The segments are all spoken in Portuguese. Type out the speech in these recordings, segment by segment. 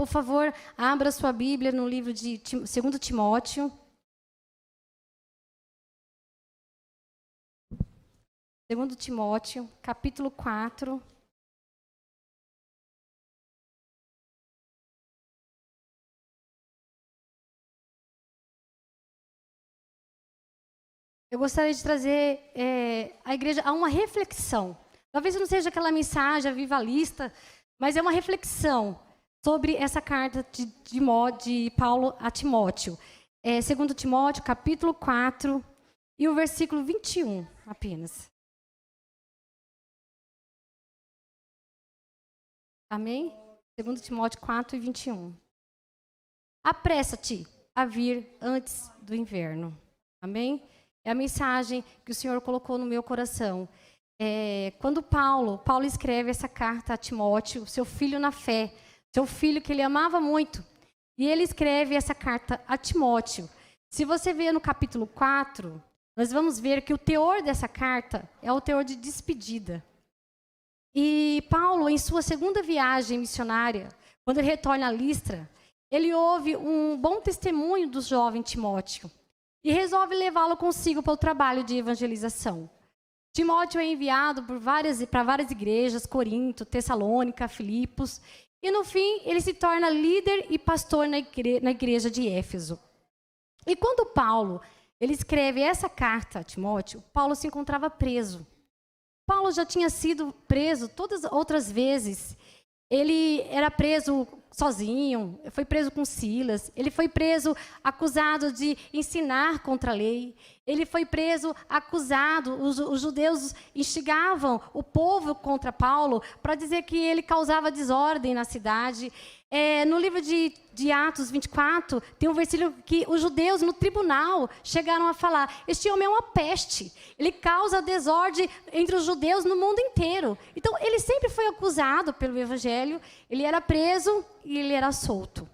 por favor, abra sua Bíblia no livro de 2 Timóteo. 2 Timóteo, capítulo 4. Eu gostaria de trazer a igreja a uma reflexão. Talvez não seja aquela mensagem avivalista, mas é uma reflexão sobre essa carta de Paulo a Timóteo. 2 Timóteo, capítulo 4, e o versículo 21 apenas. Amém? 2 Timóteo 4 e 21. Apressa-te a vir antes do inverno. Amém? É a mensagem que o Senhor colocou no meu coração. Quando Paulo escreve essa carta a Timóteo, seu filho na fé, seu filho que ele amava muito, e ele escreve essa carta a Timóteo. Se você ver no capítulo 4, nós vamos ver que o teor dessa carta é o teor de despedida. E Paulo, em sua segunda viagem missionária, quando ele retorna a Listra, ele ouve um bom testemunho do jovem Timóteo e resolve levá-lo consigo para o trabalho de evangelização. Timóteo é enviado para várias igrejas, Corinto, Tessalônica, Filipos, e no fim ele se torna líder e pastor na igreja de Éfeso. E quando Paulo ele escreve essa carta a Timóteo, Paulo se encontrava preso. Paulo já tinha sido preso todas as outras vezes. Ele era preso sozinho, foi preso com Silas, ele foi preso acusado de ensinar contra a lei, ele foi preso acusado, os judeus instigavam o povo contra Paulo para dizer que ele causava desordem na cidade. No livro de Atos 24, tem um versículo que os judeus no tribunal chegaram a falar: este homem é uma peste, ele causa desordem entre os judeus no mundo inteiro. Então, ele sempre foi acusado pelo evangelho, ele era preso e ele era solto.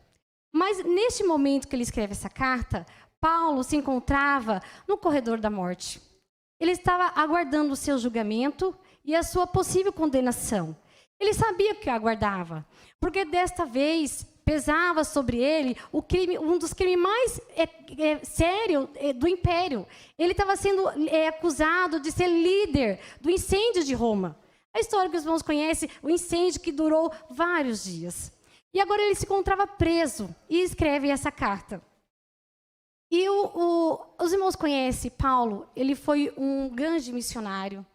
Mas, neste momento que ele escreve essa carta, Paulo se encontrava no corredor da morte. Ele estava aguardando o seu julgamento e a sua possível condenação. Ele sabia o que aguardava, porque desta vez pesava sobre ele um dos crimes mais sérios do império. Ele estava sendo acusado de ser líder do incêndio de Roma. A história que os irmãos conhecem, o incêndio que durou vários dias. E agora ele se encontrava preso e escreve essa carta. E os irmãos conhecem Paulo, ele foi um grande missionário.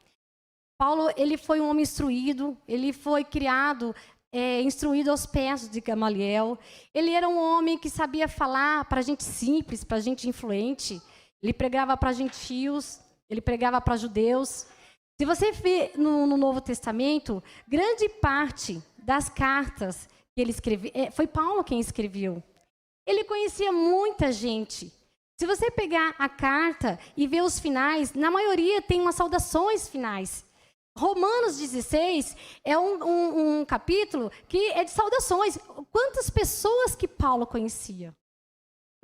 Paulo, ele foi um homem instruído, ele foi criado, instruído aos pés de Gamaliel. Ele era um homem que sabia falar para gente simples, para gente influente. Ele pregava para gentios, ele pregava para judeus. Se você vê no Novo Testamento, grande parte das cartas que ele escreveu, foi Paulo quem escreveu. Ele conhecia muita gente. Se você pegar a carta e ver os finais, na maioria tem umas saudações finais. Romanos 16 é um capítulo que é de saudações. Quantas pessoas que Paulo conhecia.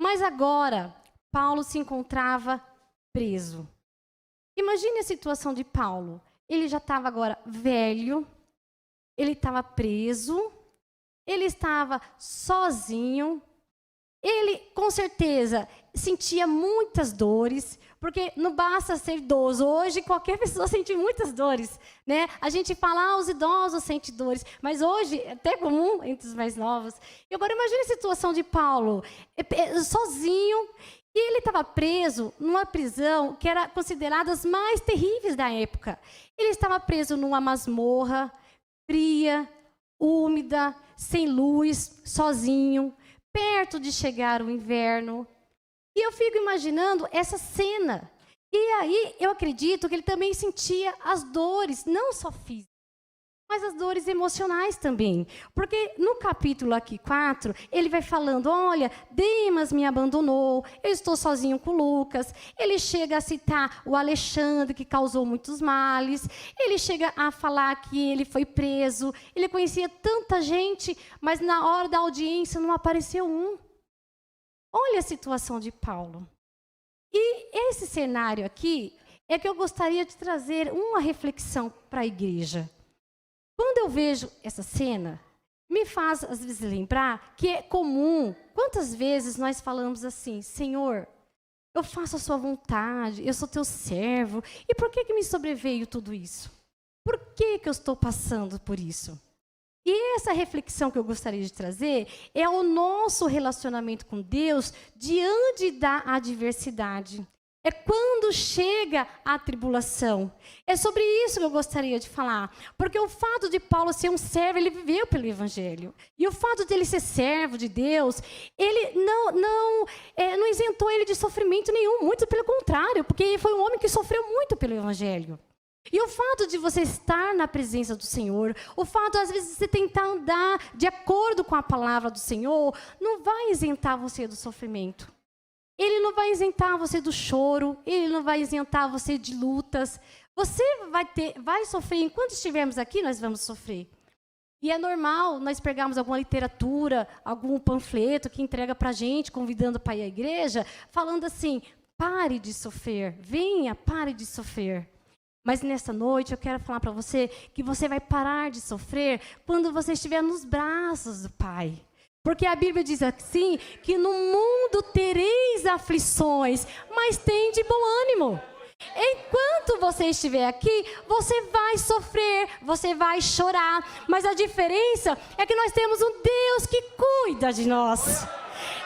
Mas agora, Paulo se encontrava preso. Imagine a situação de Paulo. Ele já estava agora velho, ele estava preso, ele estava sozinho. Ele, com certeza, sentia muitas dores, porque não basta ser idoso. Hoje, qualquer pessoa sente muitas dores, né? A gente fala, os idosos sentem dores, mas hoje é até comum entre os mais novos. E agora, imagine a situação de Paulo, sozinho, e ele estava preso numa prisão que era considerada as mais terríveis da época. Ele estava preso numa masmorra, fria, úmida, sem luz, sozinho, perto de chegar o inverno. E eu fico imaginando essa cena. E aí eu acredito que ele também sentia as dores, não só físicas, mas as dores emocionais também. Porque no capítulo aqui 4, ele vai falando, olha, Demas me abandonou, eu estou sozinho com Lucas. Ele chega a citar o Alexandre, que causou muitos males. Ele chega a falar que ele foi preso. Ele conhecia tanta gente, mas na hora da audiência não apareceu um. Olha a situação de Paulo. E esse cenário aqui é que eu gostaria de trazer uma reflexão para a igreja. Quando eu vejo essa cena, me faz, às vezes, lembrar que é comum, quantas vezes nós falamos assim, Senhor, eu faço a sua vontade, eu sou teu servo, e por que me sobreveio tudo isso? Por que eu estou passando por isso? E essa reflexão que eu gostaria de trazer é o nosso relacionamento com Deus diante da adversidade. É quando chega a tribulação. É sobre isso que eu gostaria de falar. Porque o fato de Paulo ser um servo, ele viveu pelo Evangelho. E o fato de ele ser servo de Deus, ele não isentou ele de sofrimento nenhum. Muito pelo contrário, porque ele foi um homem que sofreu muito pelo Evangelho. E o fato de você estar na presença do Senhor, o fato, às vezes, de você tentar andar de acordo com a palavra do Senhor, não vai isentar você do sofrimento. Ele não vai isentar você do choro, ele não vai isentar você de lutas. Você vai sofrer, enquanto estivermos aqui, nós vamos sofrer. E é normal nós pegarmos alguma literatura, algum panfleto que entrega para a gente, convidando para ir à igreja, falando assim, pare de sofrer, venha, pare de sofrer. Mas nesta noite eu quero falar para você que você vai parar de sofrer quando você estiver nos braços do Pai. Porque a Bíblia diz assim, que no mundo tereis aflições, mas tende bom ânimo. Enquanto você estiver aqui, você vai sofrer, você vai chorar. Mas a diferença é que nós temos um Deus que cuida de nós.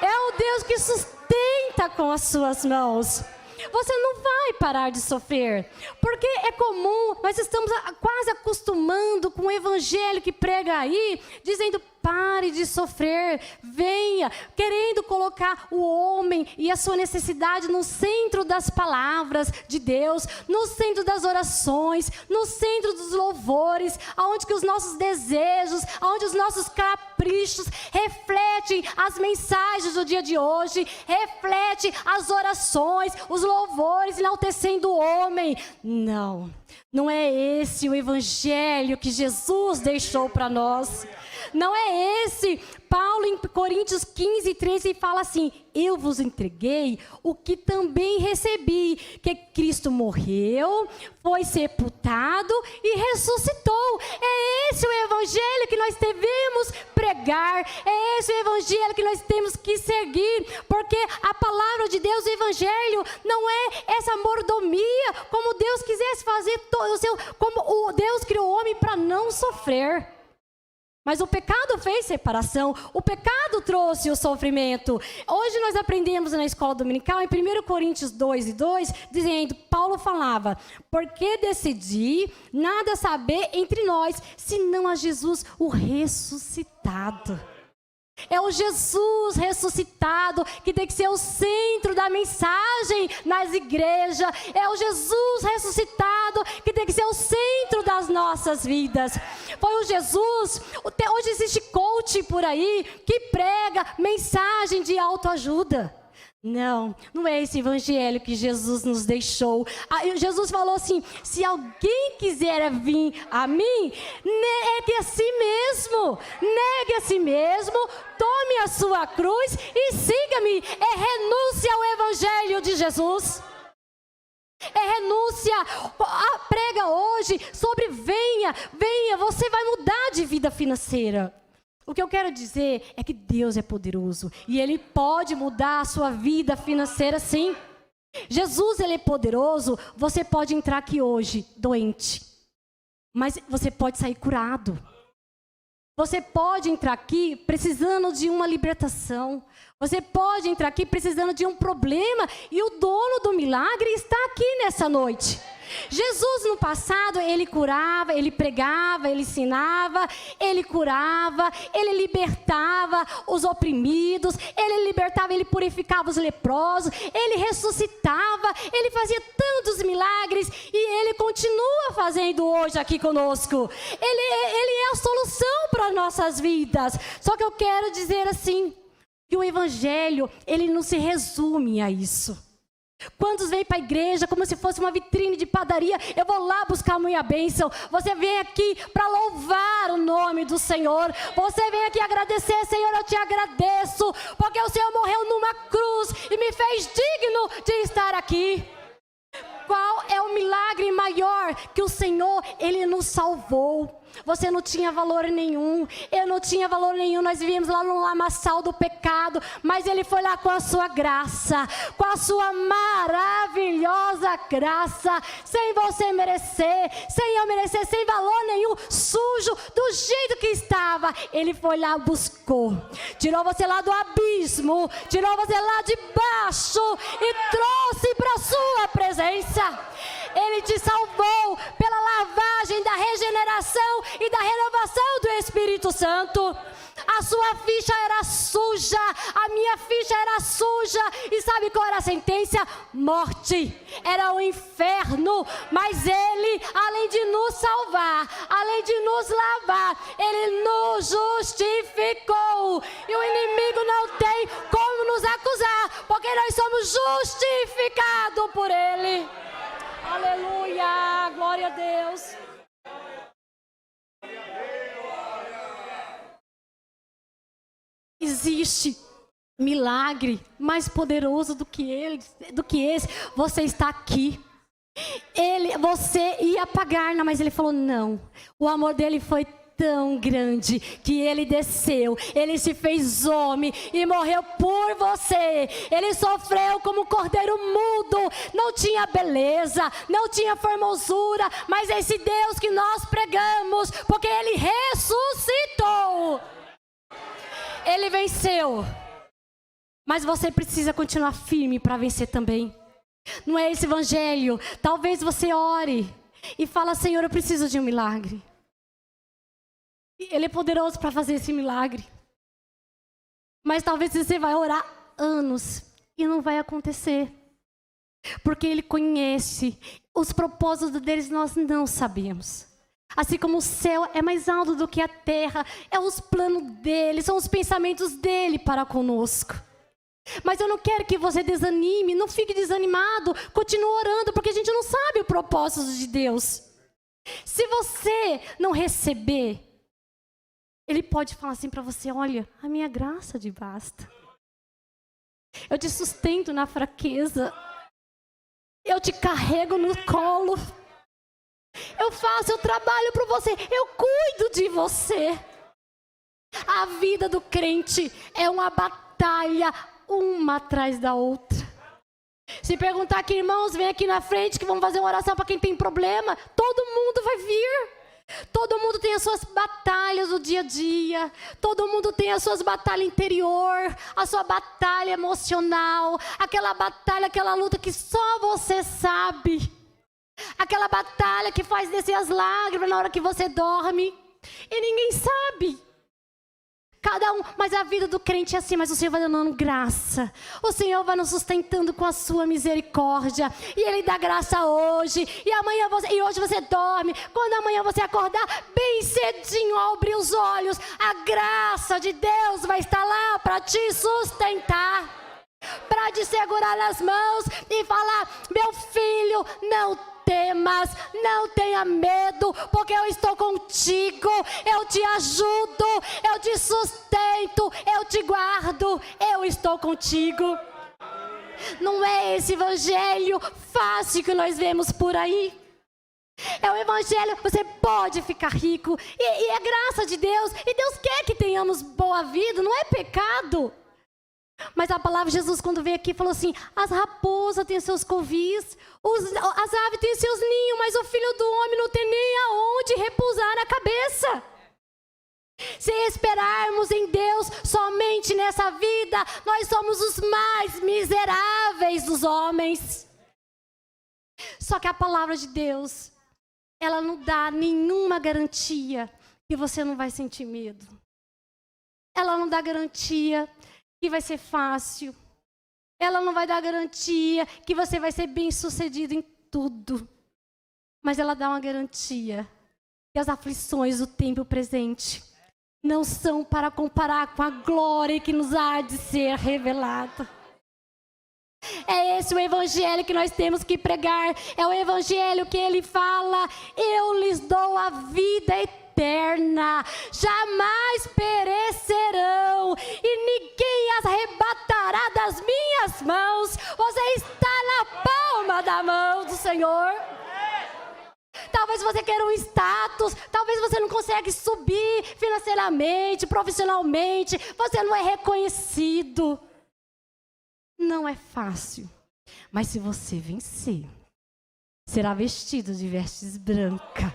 É o Deus que sustenta com as suas mãos. Você não vai parar de sofrer, porque é comum, nós estamos quase acostumando com o evangelho que prega aí, dizendo pare de sofrer, venha, querendo colocar o homem e a sua necessidade no centro das palavras de Deus, no centro das orações, no centro dos louvores, aonde que os nossos desejos, aonde os nossos caprichos refletem as mensagens do dia de hoje, reflete as orações, os louvores, enaltecendo o homem. Não, não é esse o evangelho que Jesus deixou para nós. Não é esse. Paulo em Coríntios 15, 13 fala assim, eu vos entreguei o que também recebi, que Cristo morreu, foi sepultado e ressuscitou. É esse o evangelho que nós devemos pregar, é esse o evangelho que nós temos que seguir, porque a palavra de Deus, o evangelho, não é essa mordomia, como Deus quisesse fazer, como o Deus criou o homem para não sofrer. Mas o pecado fez separação, o pecado trouxe o sofrimento. Hoje nós aprendemos na escola dominical, em 1 Coríntios 2 e 2, dizendo, Paulo falava, porque decidi nada saber entre nós, senão a Jesus, o ressuscitado. É o Jesus ressuscitado que tem que ser o centro da mensagem nas igrejas. É o Jesus ressuscitado que tem que ser o centro das nossas vidas. Foi o Jesus, hoje existe coach por aí que prega mensagem de autoajuda. Não, não é esse evangelho que Jesus nos deixou. Jesus falou assim, se alguém quiser vir a mim, negue a si mesmo, tome a sua cruz e siga-me. É renúncia ao evangelho de Jesus. É renúncia. Prega hoje sobre venha, você vai mudar de vida financeira. O que eu quero dizer é que Deus é poderoso e Ele pode mudar a sua vida financeira, sim. Jesus, Ele é poderoso. Você pode entrar aqui hoje doente, mas você pode sair curado. Você pode entrar aqui precisando de uma libertação. Você pode entrar aqui precisando de um problema e o dono do milagre está aqui nessa noite. Jesus no passado, ele curava, ele pregava, ele ensinava, ele curava, ele libertava os oprimidos, ele libertava, ele purificava os leprosos, ele ressuscitava, ele fazia tantos milagres e ele continua fazendo hoje aqui conosco. Ele é a solução para nossas vidas. Só que eu quero dizer assim, que o evangelho, ele não se resume a isso. Quantos vêm para a igreja como se fosse uma vitrine de padaria? Eu vou lá buscar a minha bênção. Você vem aqui para louvar o nome do Senhor. Você vem aqui agradecer, Senhor, eu te agradeço, porque o Senhor morreu numa cruz e me fez digno de estar aqui. Qual é o milagre maior que o Senhor, Ele nos salvou. Você não tinha valor nenhum, eu não tinha valor nenhum, nós vivíamos lá no lamaçal do pecado, mas Ele foi lá com a sua graça, com a sua maravilhosa graça, sem você merecer, sem eu merecer, sem valor nenhum, sujo, do jeito que estava. Ele foi lá, buscou, tirou você lá do abismo, tirou você lá de baixo e trouxe para a sua presença. Ele te salvou pela lavagem da regeneração e da renovação do Espírito Santo. A sua ficha era suja, a minha ficha era suja. E sabe qual era a sentença? Morte. Era o inferno. Mas Ele, além de nos salvar, além de nos lavar, Ele nos justificou. E o inimigo não tem como nos acusar, porque nós somos justificados por Ele. Aleluia, glória a Deus. Existe milagre mais poderoso do que esse. Você está aqui. Você ia pagar, mas Ele falou não. O amor dele foi tão grande que Ele desceu, Ele se fez homem e morreu por você. Ele sofreu como um cordeiro mudo, não tinha beleza, não tinha formosura, mas esse Deus que nós pregamos, porque Ele ressuscitou, Ele venceu. Mas você precisa continuar firme para vencer também. Não é esse evangelho. Talvez você ore e fala: Senhor, eu preciso de um milagre. Ele é poderoso para fazer esse milagre. Mas talvez você vai orar anos e não vai acontecer. Porque Ele conhece os propósitos deles, nós não sabemos. Assim como o céu é mais alto do que a terra, é os planos dele, são os pensamentos dele para conosco. Mas eu não quero que você desanime, não fique desanimado, continue orando, porque a gente não sabe o propósito de Deus. Se você não receber, Ele pode falar assim para você: olha, a minha graça te basta. Eu te sustento na fraqueza. Eu te carrego no colo. Eu faço o trabalho para você. Eu cuido de você. A vida do crente é uma batalha, uma atrás da outra. Se perguntar aqui, irmãos, vem aqui na frente que vamos fazer uma oração para quem tem problema. Todo mundo vai vir. Todo mundo tem as suas batalhas do dia a dia. Todo mundo tem as suas batalhas interior, a sua batalha emocional, aquela batalha, aquela luta que só você sabe. Aquela batalha que faz descer as lágrimas na hora que você dorme. E ninguém sabe. Cada um, mas a vida do crente é assim, mas o Senhor vai dando graça. O Senhor vai nos sustentando com a sua misericórdia. E Ele dá graça hoje. E amanhã e hoje você dorme. Quando amanhã você acordar, bem cedinho ao abrir os olhos, a graça de Deus vai estar lá para te sustentar. Para te segurar nas mãos e falar: meu filho, não temas, não tenha medo, porque eu estou contigo, eu te ajudo, eu te sustento, eu te guardo, eu estou contigo. Não é esse evangelho fácil que nós vemos por aí. É o evangelho, você pode ficar rico, e é graça de Deus, e Deus quer que tenhamos boa vida, não é pecado. Mas a palavra de Jesus, quando veio aqui, falou assim: as raposas têm seus covis, as aves têm seus ninhos, mas o Filho do Homem não tem nem aonde repousar a cabeça. Se esperarmos em Deus somente nessa vida, nós somos os mais miseráveis dos homens. Só que a palavra de Deus, ela não dá nenhuma garantia que você não vai sentir medo. Ela não dá garantia que vai ser fácil. Ela não vai dar garantia que você vai ser bem-sucedido em tudo. Mas ela dá uma garantia que as aflições do tempo presente não são para comparar com a glória que nos há de ser revelada. É esse o evangelho que nós temos que pregar. É o evangelho que Ele fala: eu lhes dou a vida eterna, jamais perecerão, e ninguém as arrebatará das minhas mãos. Você está na palma da mão do Senhor. Talvez você queira um status, talvez você não consegue subir financeiramente, profissionalmente, você não é reconhecido. Não é fácil, mas se você vencer, será vestido de vestes brancas.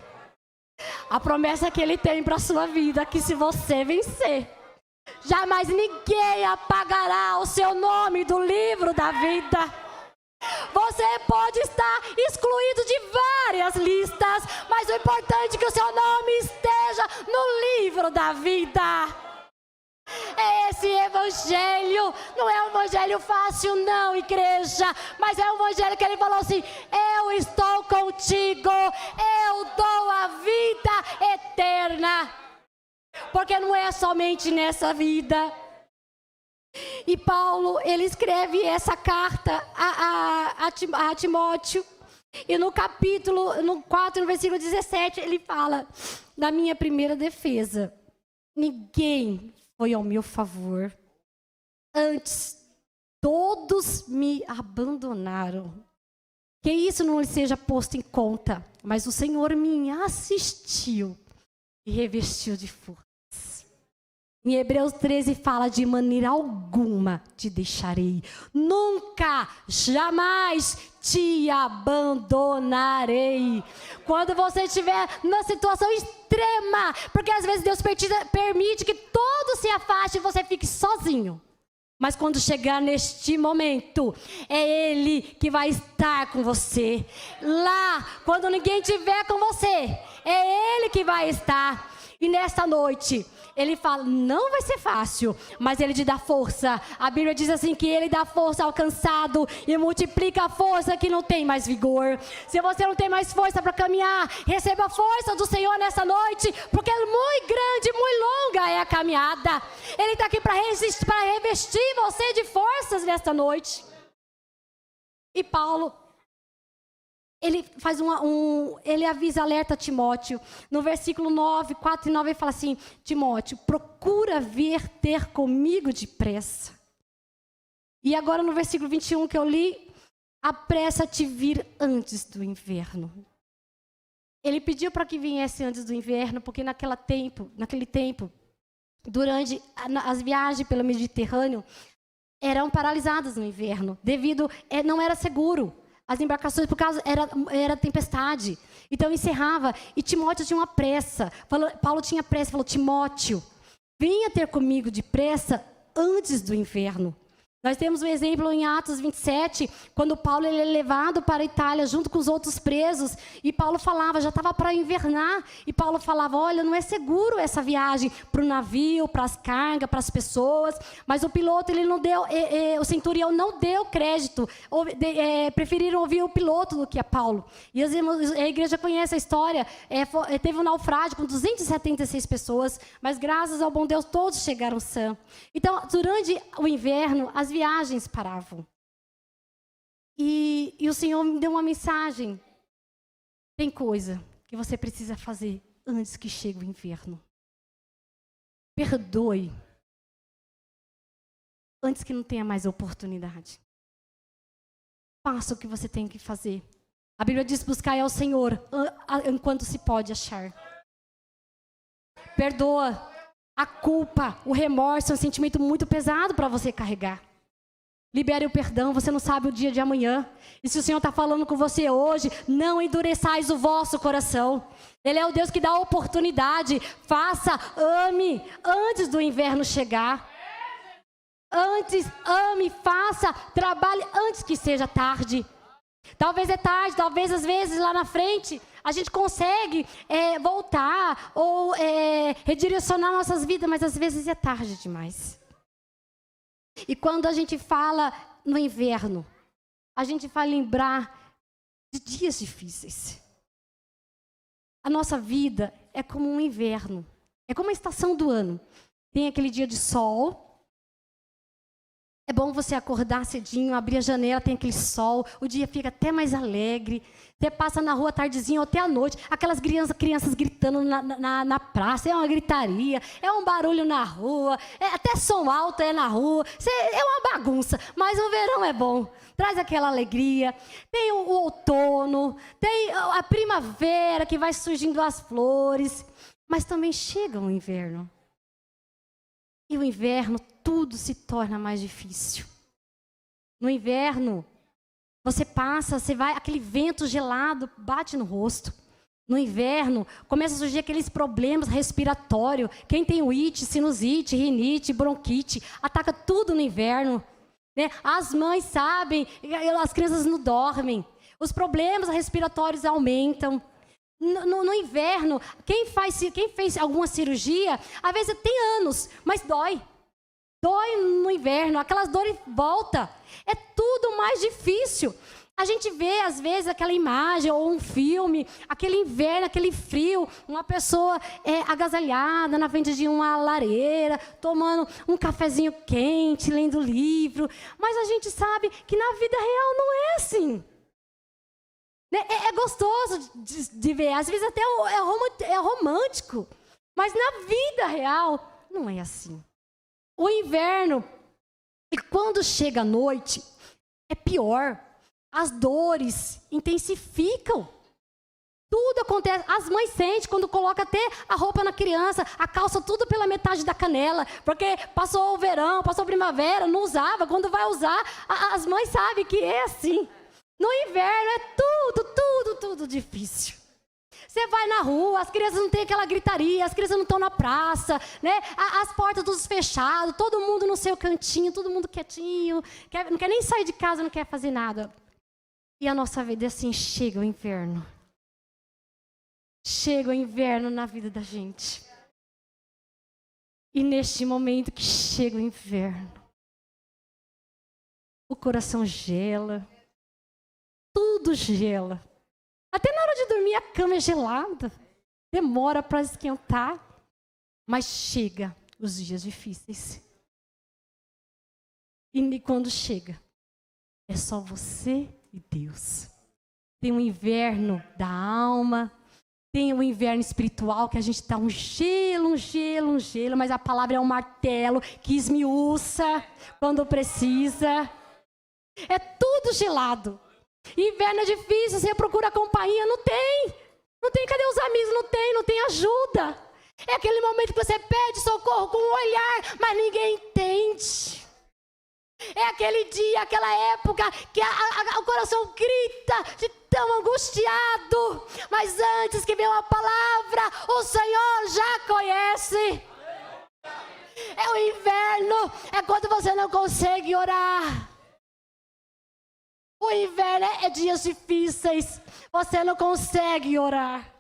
A promessa que ele tem para a sua vida é que se você vencer, jamais ninguém apagará o seu nome do livro da vida. Você pode estar excluído de várias listas, mas o importante é que o seu nome esteja no livro da vida. É esse evangelho, não é um evangelho fácil não, igreja, mas é um evangelho que ele falou assim: eu estou contigo, eu dou a vida eterna, porque não é somente nessa vida. E Paulo, ele escreve essa carta a Timóteo, e no 4, no versículo 17, ele fala: da minha primeira defesa, ninguém foi ao meu favor, antes todos me abandonaram. Que isso não lhe seja posto em conta, mas o Senhor me assistiu e revestiu de forças. Em Hebreus 13 fala: de maneira alguma te deixarei, nunca, jamais te abandonarei. Quando você estiver numa situação extrema, porque às vezes Deus permite que todos se afastem e você fique sozinho. Mas quando chegar neste momento, é Ele que vai estar com você. Lá, quando ninguém estiver com você, é Ele que vai estar. E nesta noite, Ele fala: não vai ser fácil, mas Ele te dá força. A Bíblia diz assim que Ele dá força ao cansado e multiplica a força que não tem mais vigor. Se você não tem mais força para caminhar, receba a força do Senhor nessa noite, porque muito grande, muito longa é a caminhada. Ele está aqui para revestir você de forças nesta noite. E Paulo, ele faz ele avisa, alerta Timóteo. No versículo 4 e 9, ele fala assim: Timóteo, procura vir ter comigo depressa. E agora no versículo 21 que eu li: apressa-te vir antes do inverno. Ele pediu para que viesse antes do inverno, porque naquele tempo, durante as viagens pelo Mediterrâneo, eram paralisadas no inverno, devido, não era seguro. As embarcações, por causa, era tempestade. Então encerrava, e Timóteo tinha uma pressa. Paulo tinha pressa, falou: Timóteo, venha ter comigo depressa antes do inverno. Nós temos um exemplo em Atos 27, quando Paulo ele é levado para a Itália junto com os outros presos, e Paulo falava, já estava para invernar, e Paulo falava: olha, não é seguro essa viagem para o navio, para as cargas, para as pessoas, mas o piloto, ele não deu, o centurião não deu crédito, preferiram ouvir o piloto do que a Paulo. E a igreja conhece a história, teve um naufrágio com 276 pessoas, mas graças ao bom Deus todos chegaram sãos. Então, durante o inverno, as viagens paravam. E o Senhor me deu uma mensagem: tem coisa que você precisa fazer antes que chegue o inverno. Perdoe antes que não tenha mais oportunidade. Faça o que você tem que fazer. A Bíblia diz: buscai ao Senhor enquanto se pode achar. Perdoa. A culpa, o remorso é um sentimento muito pesado para você carregar. Libere o perdão, você não sabe o dia de amanhã. E se o Senhor está falando com você hoje, não endureçais o vosso coração. Ele é o Deus que dá oportunidade. Faça, ame, antes do inverno chegar. Antes, ame, faça, trabalhe antes que seja tarde. Talvez é tarde, talvez às vezes lá na frente a gente consegue voltar ou redirecionar nossas vidas, mas às vezes é tarde demais. E quando a gente fala no inverno, a gente vai lembrar de dias difíceis. A nossa vida é como um inverno, é como a estação do ano. Tem aquele dia de sol, É bom você acordar cedinho, abrir a janela, tem aquele sol, o dia fica até mais alegre. Você passa na rua tardezinha ou até à noite, aquelas crianças gritando na praça, é uma gritaria, é um barulho na rua, até som alto é na rua, é uma bagunça, mas o verão é bom, traz aquela alegria. Tem o outono, tem a primavera que vai surgindo as flores, mas também chega o inverno. E o inverno, tudo se torna mais difícil. No inverno, você vai, aquele vento gelado bate no rosto. No inverno, começa a surgir aqueles problemas respiratórios. Quem tem it, sinusite, rinite, bronquite, ataca tudo no inverno. Né? As mães sabem, as crianças não dormem. Os problemas respiratórios aumentam. No inverno, quem fez alguma cirurgia, às vezes tem anos, mas dói. Dói no inverno, aquelas dores voltam. É tudo mais difícil. A gente vê, às vezes, aquela imagem ou um filme, aquele inverno, aquele frio, uma pessoa agasalhada na frente de uma lareira, tomando um cafezinho quente, lendo livro. Mas a gente sabe que na vida real não é assim. É gostoso de ver, às vezes até é romântico, mas na vida real não é assim. O inverno, e quando chega a noite, é pior. As dores intensificam. Tudo acontece. As mães sentem quando colocam até a roupa na criança, a calça tudo pela metade da canela, porque passou o verão, passou a primavera, não usava. Quando vai usar, as mães sabem que é assim. No inverno é tudo difícil. Você vai na rua, as crianças não têm aquela gritaria, as crianças não estão na praça, né? As portas todas fechadas, todo mundo no seu cantinho, todo mundo quietinho, não quer nem sair de casa, não quer fazer nada. E a nossa vida é assim, chega o inverno. Chega o inverno na vida da gente. E neste momento que chega o inverno, o coração gela, tudo gela. Até na hora de dormir a cama é gelada. Demora para esquentar. Mas chega os dias difíceis. E quando chega, é só você e Deus. Tem um inverno da alma. Tem um inverno espiritual que a gente está um gelo, mas a palavra é um martelo que esmiuça quando precisa. É tudo gelado. Inverno é difícil, você procura companhia, não tem. Não tem, cadê os amigos? Não tem ajuda. É aquele momento que você pede socorro com um olhar, mas ninguém entende. É aquele dia, aquela época que o coração grita de tão angustiado. Mas antes que venha uma palavra, o Senhor já conhece. É o inverno, é quando você não consegue orar. O inverno é dias difíceis, você não consegue orar.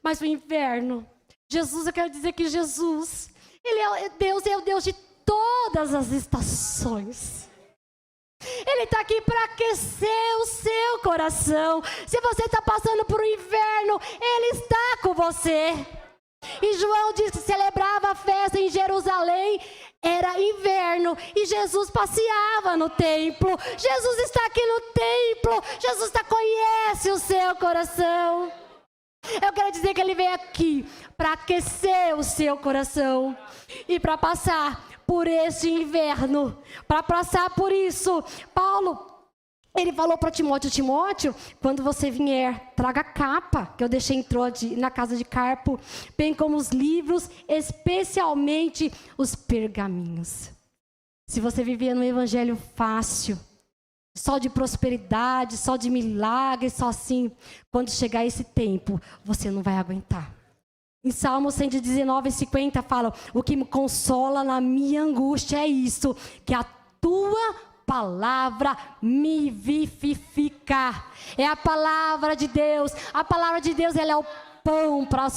Mas o inverno, Jesus, eu quero dizer que Jesus, Ele é o Deus de todas as estações. Ele está aqui para aquecer o seu coração. Se você está passando por um inverno, Ele está com você. E João diz que celebrava a festa em Jerusalém, era inverno, e Jesus passeava no templo. Jesus está aqui no templo, Jesus conhece o seu coração. Eu quero dizer que Ele veio aqui para aquecer o seu coração e para passar por esse inverno, para passar por isso. Paulo, ele falou para Timóteo, quando você vier, traga a capa, que eu deixei na casa de Carpo, bem como os livros, especialmente os pergaminhos. Se você viver no evangelho fácil, só de prosperidade, só de milagres, só assim, quando chegar esse tempo, você não vai aguentar. Em Salmo 119:50 fala, o que me consola na minha angústia é isso, que a tua palavra me vivifica. É a palavra de Deus. A palavra de Deus, ela é o pão para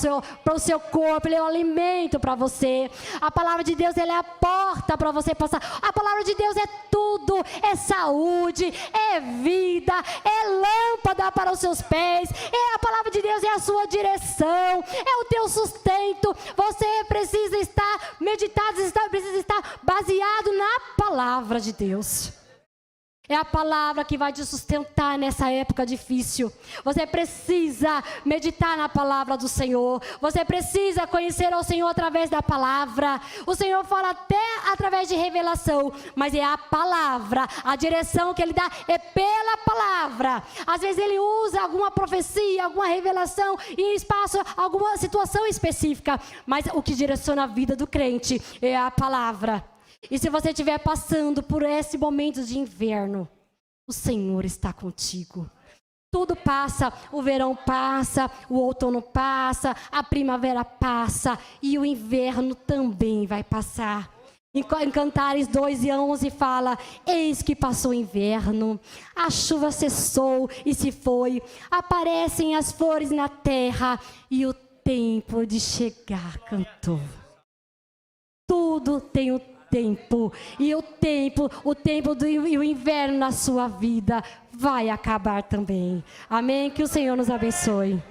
o seu corpo, ele é o alimento para você. A palavra de Deus, ela é a porta para você passar. A palavra de Deus é tudo, é saúde, é vida, é lâmpada para os seus pés. A palavra de Deus é a sua direção, é o teu sustento. Você precisa estar meditado, precisa estar baseado na palavra de Deus. É a palavra que vai te sustentar nessa época difícil. Você precisa meditar na palavra do Senhor. Você precisa conhecer ao Senhor através da palavra. O Senhor fala até através de revelação, mas é a palavra. A direção que Ele dá é pela palavra. Às vezes Ele usa alguma profecia, alguma revelação em espaço, alguma situação específica. Mas o que direciona a vida do crente é a palavra. E se você estiver passando por esse momento de inverno, o Senhor está contigo. Tudo passa, o verão passa, o outono passa, a primavera passa e o inverno também vai passar. Em Cantares 2:11 fala: eis que passou o inverno, a chuva cessou e se foi, aparecem as flores na terra e o tempo de chegar cantou. Tudo tem o tempo, e o tempo e o inverno na sua vida vai acabar também. Amém? Que o Senhor nos abençoe.